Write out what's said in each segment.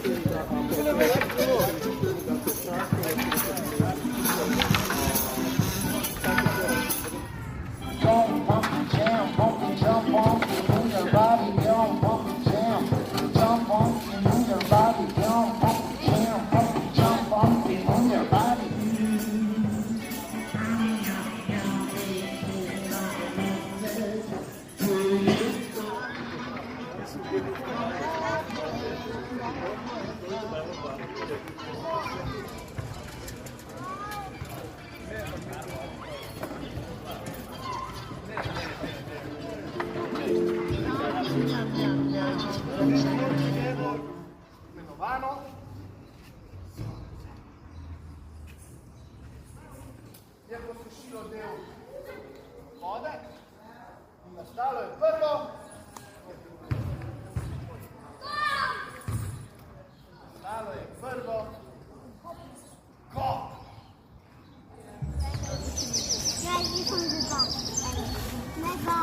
Don't pump and jam, pump and jump on, move your body, don't pump and jam, jump on, move your body, don't pump and jam, pump and jump on, move your body. Imenovano. Je posušilo del vode in nastalo je prvo. Nastalo je prvo. Ko? Ja, nisem videl. Ne ga.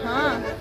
Aha.